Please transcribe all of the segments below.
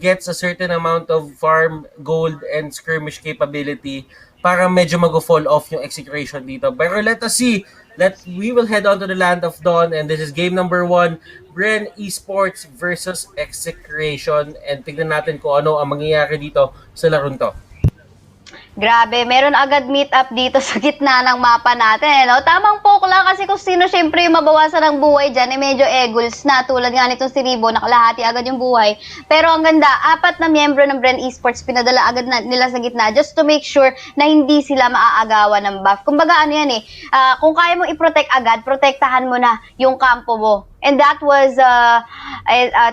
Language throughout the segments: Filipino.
gets a certain amount of farm, gold, and skirmish capability para medyo mag-fall off yung Execration dito. Pero let us see. We will head on to the Land of Dawn, and this is game number 1, Bren Esports versus Execration. And tignan natin kung ano ang mangyayari dito sa laron to. Grabe, meron agad meet up dito sa gitna ng mapa natin. No? Tamang poke lang kasi kung sino syempre yung mabawasan ng buhay dyan, medyo eguls na. Tulad nga nitong si RIBO, nakalahati agad yung buhay. Pero ang ganda, 4 na miyembro ng Bren Esports, pinadala agad nila sa gitna just to make sure na hindi sila maaagawan ng buff. Kumbaga ano yan kung kaya mo i-protect agad, protektahan mo na yung kampo mo. And that was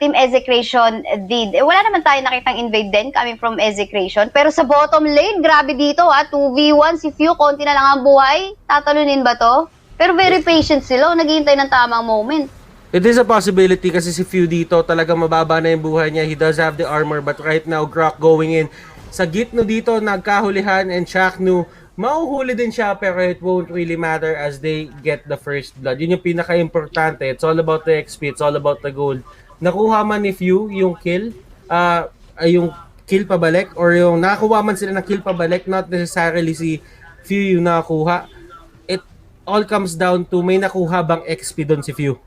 Team Execration did. Wala naman tayo nakitang invade din coming from Execration. Pero sa bottom lane, grabe dito 2v1 si PHEWW, konti na lang ang buhay. Tatalunin ba to? Pero very patient sila, naghihintay ng tamang moment. It is a possibility kasi si PHEWW dito talagang mababa na yung buhay niya. He does have the armor, but right now, Grok going in. Sa gitno dito, nagkahulihan, and Shaknu, mauhuli din siya pero it won't really matter as they get the first blood. Yun yung pinaka-importante. It's all about the XP, it's all about the gold. Nakuha man ni PHEWW yung kill, yung kill pabalik, or yung nakakuha man sila ng kill pabalik, not necessarily si PHEWW yung nakakuha. It all comes down to may nakuha bang XP doon si PHEWW.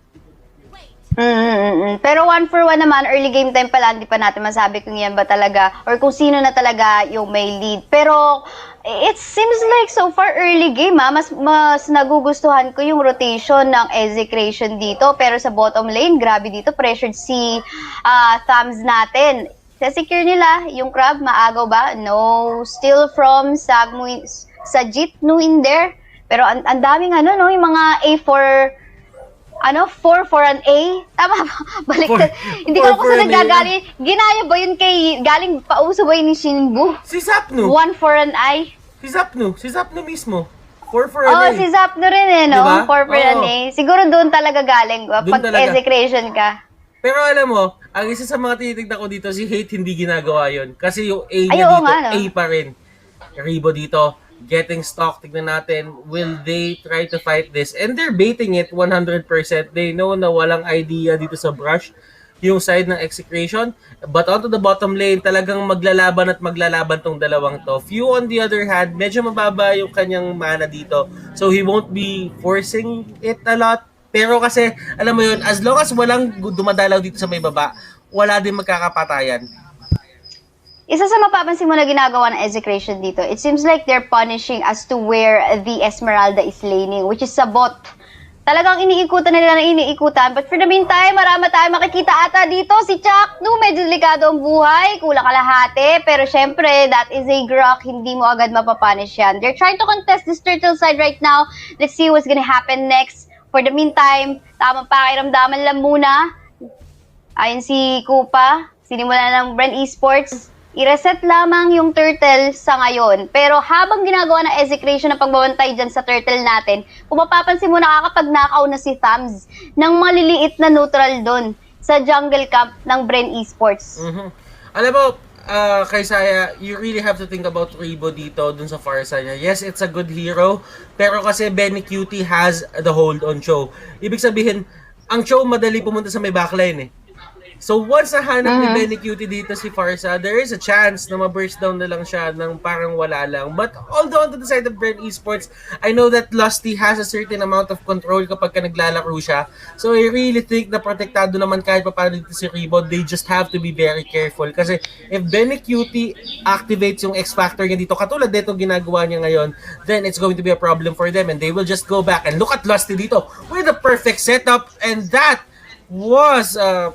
Pero 1 for 1 naman, early game time pala, hindi pa natin masabi kung yan ba talaga or kung sino na talaga yung may lead. Pero it seems like so far early game mas nagugustuhan ko yung rotation ng Execration dito. Pero sa bottom lane, grabe dito, pressured si Thumbs natin. Sa-secure nila yung crab, maagaw ba? No, still from Sajit no in there. Pero ang daming yung mga A4 4 for an A? Tama ba? Baliktad. Hindi ko kasi nagagaling. Ginaya ba yun galing pauso ba yun ni Shinbu? Si Zapnu. 1 for an I? Si Zapnu mismo. 4 for an A. Si Zapnu rin no? Diba? 4 for an A. Siguro doon talaga galing. Pag Execration ka. Pero alam mo, ang isa sa mga tinitignan ko dito, si Hate hindi ginagawa yun. Kasi yung A niya dito, A pa rin. RIBO dito, getting stock, tignan natin, will they try to fight this? And they're baiting it 100%. They know na walang idea dito sa brush, yung side ng Execration. But onto the bottom lane, talagang maglalaban tong dalawang to. PHEWW on the other hand, medyo mababa yung kanyang mana dito. So he won't be forcing it a lot. Pero kasi, alam mo yun, as long as walang dumadalaw dito sa may baba, wala din magkakapatayan. Isa sa mapapansin mo na ginagawa ng Execration dito, it seems like they're punishing as to where the Esmeralda is laning, which is sa bot. Talagang iniikutan na nila na iniikutan. But for the meantime, marami tayong makikita ata dito. Si Chaknu, medyo delikado ang buhay, kulang kalahati. Pero syempre, that is a Grok, hindi mo agad mapapunish yan. They're trying to contest this turtle side right now. Let's see what's gonna happen next. For the meantime, tamang pakiramdaman lang muna. Ayun si Kupa, sinimula ng Bren Esports. I-reset lamang yung turtle sa ngayon. Pero habang ginagawa ng Execration na pagbabantay dyan sa turtle natin, kung mapapansin mo, nakakapag-knockout na si Thumbs ng maliliit na neutral doon sa jungle camp ng Bren Esports. Alam mo, kay Saya, you really have to think about RIBO dito dun sa far side niya. Yes, it's a good hero, pero kasi BENNYQT has the hold on Cho. Ibig sabihin, ang Cho madali pumunta sa may backline So once nahanap ni BENNYQT dito si Farsa, there is a chance na ma-burst down na lang siya ng parang wala lang. But although on the side of Bren Esports, I know that LUSTY has a certain amount of control kapag ka naglalaro siya. So I really think na protektado naman kahit pa paano dito si RIBO. They just have to be very careful. Kasi if BENNYQT activates yung X-Factor niya dito, katulad dito ginagawa niya ngayon, then it's going to be a problem for them and they will just go back. And look at LUSTY dito with a perfect setup, and that was a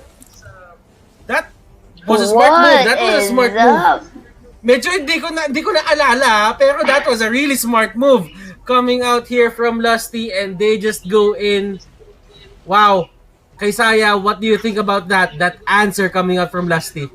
smart move. That was a smart move. Medyo hindi ko naalala, pero that was a really smart move coming out here from LUSTY, and they just go in. Wow. Kay Saya, what do you think about that answer coming out from LUSTY?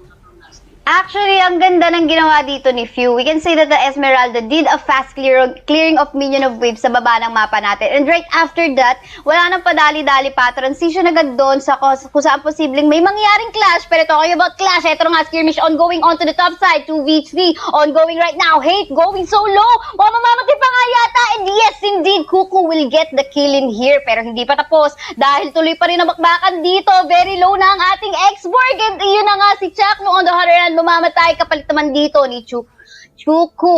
Actually, ang ganda ng ginawa dito ni Few. We can say that the Esmeralda did a fast clearing of minion of waves sa baba ng mapa natin. And right after that, wala nang padali-dali pa. Transition agad doon sa kung saan posibleng may mangyaring clash. Pero talking about clash, ito nga skirmish ongoing on to the top side. 2v3 ongoing right now. Hate going so low. Mamamatay pa nga yata. And yes, indeed, CUCU will get the kill in here. Pero hindi pa tapos dahil tuloy pa rin ang bakbakan dito. Very low na ang ating X-Borg. And yun na nga si Chuck no on the other hand, mamamatay kapalit naman dito ni CUCU.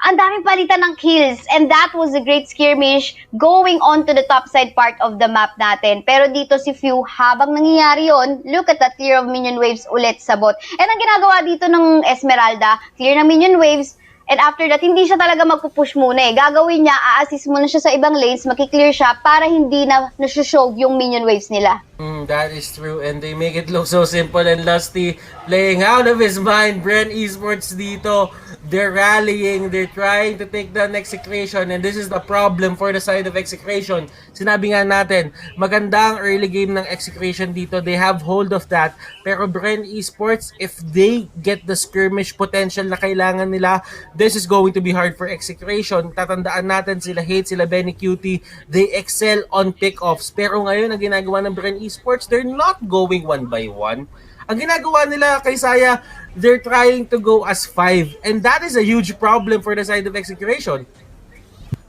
Ang daming palitan ng kills and that was a great skirmish going on to the top side part of the map natin. Pero dito si Few, habang nangyayari yon, look at that clear of minion waves ulit sa bot. And ang ginagawa dito ng Esmeralda, clear na minion waves, and after that, hindi siya talaga magpupush muna eh. Gagawin niya, a-assist muna siya sa ibang lanes, makiklear siya para hindi na nasushow yung minion waves nila. That is true, and they make it look so simple. And Lusty playing out of his mind. Bren Esports dito, they're rallying, they're trying to take down Execration, and this is the problem for the side of Execration. Sinabi nga natin, maganda ang early game ng Execration dito, they have hold of that, pero Bren Esports, if they get the skirmish potential na kailangan nila, this is going to be hard for Execration. Tatandaan natin, sila Hate, sila BENNYQT, they excel on pick-offs, pero ngayon ang ginagawa ng Bren Esports, they're not going one by one. Ang ginagawa nila kay Saya, they're trying to go as 5. And that is a huge problem for the side of Execration.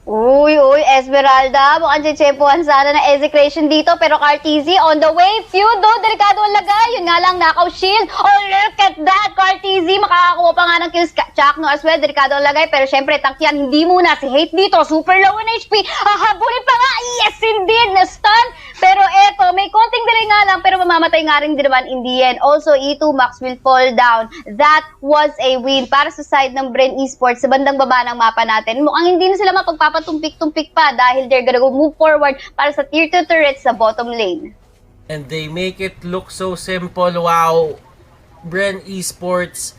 Uy, Esmeralda, mukhang tsitsempuhan sana na Execration dito, pero KARLTZY on the way, Few doon, delikado ang lagay, yun nga lang, knockout shield, oh look at that, KARLTZY, makakakuha pa nga ng kills, Chuck no as well, delikado ang lagay, pero syempre, tangkian, hindi muna, si Hate dito, super low in HP, hahabulin pa nga, yes indeed, na-stun, pero eto, may konting delay nga lang, pero mamamatay nga rin din naman in the end, also E2 Max will fall down, that was a win para sa side ng Bren Esports, sa bandang baba ng mapa natin, mukhang hindi na sila mapagpapatumpik-tumpik pa dahil they're gonna go move forward para sa tier 2 turrets sa bottom lane. And they make it look so simple. Wow. Bren Esports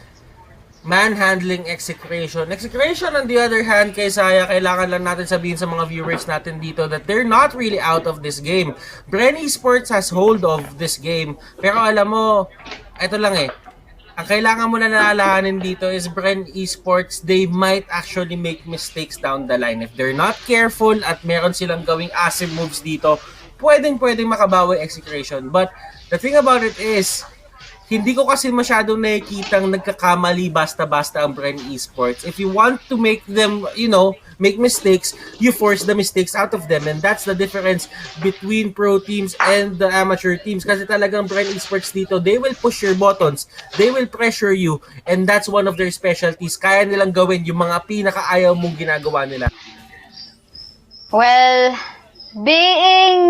manhandling Execration. Execration on the other hand, kay Saya, kailangan lang natin sabihin sa mga viewers natin dito that they're not really out of this game. Bren Esports has hold of this game. Pero alam mo, ito lang eh, ang kailangan mo na nalalahanin dito is Bren Esports, they might actually make mistakes down the line. If they're not careful at meron silang gawing asset moves dito, pwedeng makabawi Execration. But the thing about it is, hindi ko kasi masyadong nakikitang nagkakamali basta-basta ang Bren Esports. If you want to make them, make mistakes, you force the mistakes out of them. And that's the difference between pro teams and the amateur teams. Kasi talagang Bren Esports dito, they will push your buttons. They will pressure you. And that's one of their specialties. Kaya nilang gawin yung mga pinakaayaw mong ginagawa nila. Well, being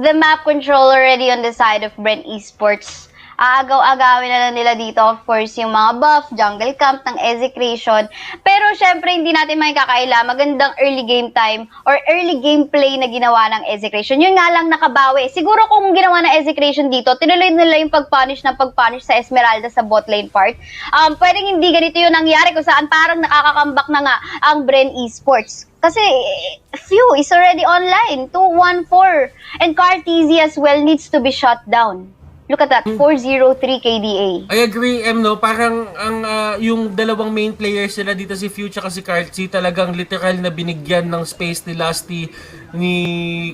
the map controller already on the side of Bren Esports, aagaw-agawin na lang nila dito, of course, yung mga buff, jungle camp ng Execration. Pero syempre, hindi natin makakaila magandang early game time or early gameplay na ginawa ng Execration. Yun nga lang nakabawi. Siguro kung ginawa ng Execration dito, tinuloy nila yung pag-punish sa Esmeralda sa bot lane part. Pwedeng hindi ganito yung nangyari kung saan parang nakakakambak na nga ang Bren Esports. Kasi Few is already online, 2-1-4. And KARLTZY as well needs to be shut down. Look at that, 403 KDA. I agree, no? Parang yung dalawang main players sila dito, si Few at si KARLTZY, talagang literal na binigyan ng space ni LUSTY, ni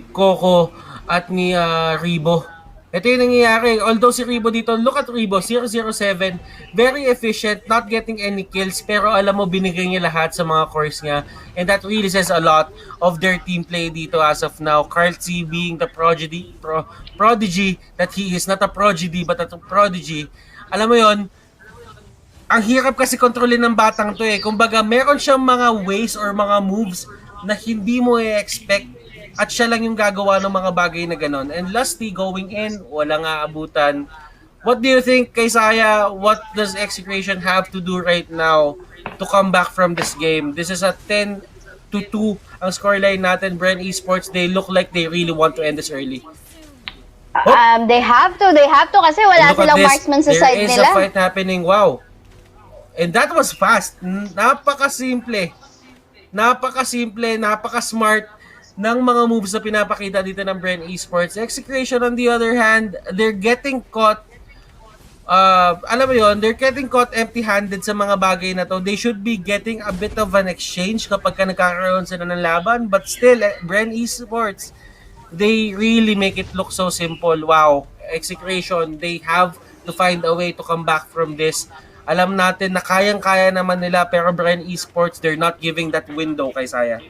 Coco, at ni RIBO. Ito yung nangyayari. Although si RIBO dito, look at RIBO, 007, very efficient, not getting any kills, pero alam mo, binigay niya lahat sa mga cores niya. And that really says a lot of their team play dito as of now. KARLTZY being the prodigy that he is, not a prodigy, but a prodigy. Alam mo yon, ang hirap kasi kontrolin ng batang to eh. Kumbaga, meron siyang mga ways or mga moves na hindi mo i-expect at siya lang yung gagawa ng mga bagay na ganon. And LUSTY going in, walang aabutan. What do you think, kay Saya? What does Execration have to do right now to come back from this game? This is a 10-2 ang scoreline natin. Bren Esports, they look like they really want to end this early. They have to kasi wala silang marksman sa side There is nila. a fight happening, wow. And that was fast. Napaka-simple, napaka-smart ng mga moves na pinapakita dito ng Bren Esports. Execration on the other hand, they're getting caught alam mo yon, they're getting caught empty-handed sa mga bagay na to. They should be getting a bit of an exchange kapag ka nagkakaroon sila ng laban. But still, Bren Esports, they really make it look so simple. Wow, Execration, they have to find a way to come back from this. Alam natin na kayang-kaya naman nila, pero Bren Esports, they're not giving that window kay Saya.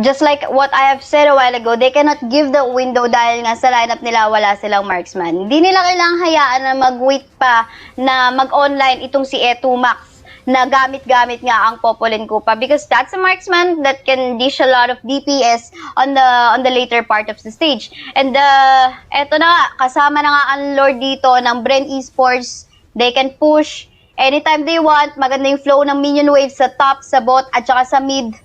Just like what I have said a while ago, they cannot give the window dahil nga sa lineup nila wala silang marksman. Hindi nila kailangang hayaan na mag-wait pa na mag-online itong si Etu Max na gamit-gamit nga ang Popolin Kupa because that's a marksman that can dish a lot of DPS on the later part of the stage. And eto na nga, kasama na nga ang Lord dito ng Bren Esports. They can push anytime they want. Maganda yung flow ng minion waves sa top, sa bot, at saka sa mid.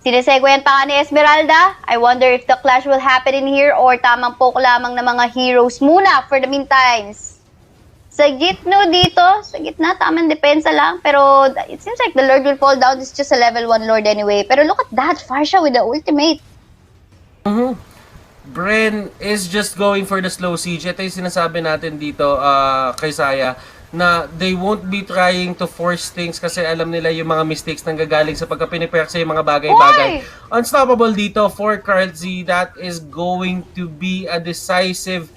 Sinesegwayan pa nga ni Esmeralda. I wonder if the clash will happen in here or tamang poke lamang ng mga heroes muna for the meantime. Sa gitno dito, sa gitna, tamang depensa lang. Pero it seems like the Lord will fall down. It's just a level 1 Lord anyway. Pero look at that, Farsha with the ultimate. Bren is just going for the slow siege. Ito yung sinasabi natin dito kay Saya, na they won't be trying to force things kasi alam nila yung mga mistakes nang gagaling sa pagka-pinipersa yung mga bagay-bagay. Unstoppable dito for KARLTZY. That is going to be a decisive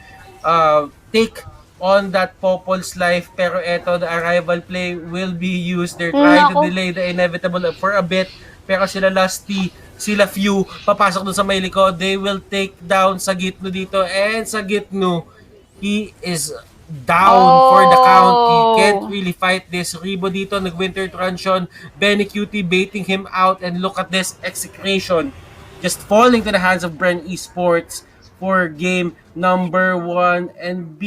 take on that Popol's life. Pero eto, the arrival play will be used. They're trying to delay the inevitable for a bit. Pero sila LUSTY, sila PHEWW, papasok dun sa may likod. They will take down sa gitno dito. And sa gitno, he is down for the count. He can't really fight this. RIBO dito, nag-winter transition. BENNYQT baiting him out. And look at this execution. Just falling to the hands of Bren Esports for game number 1. And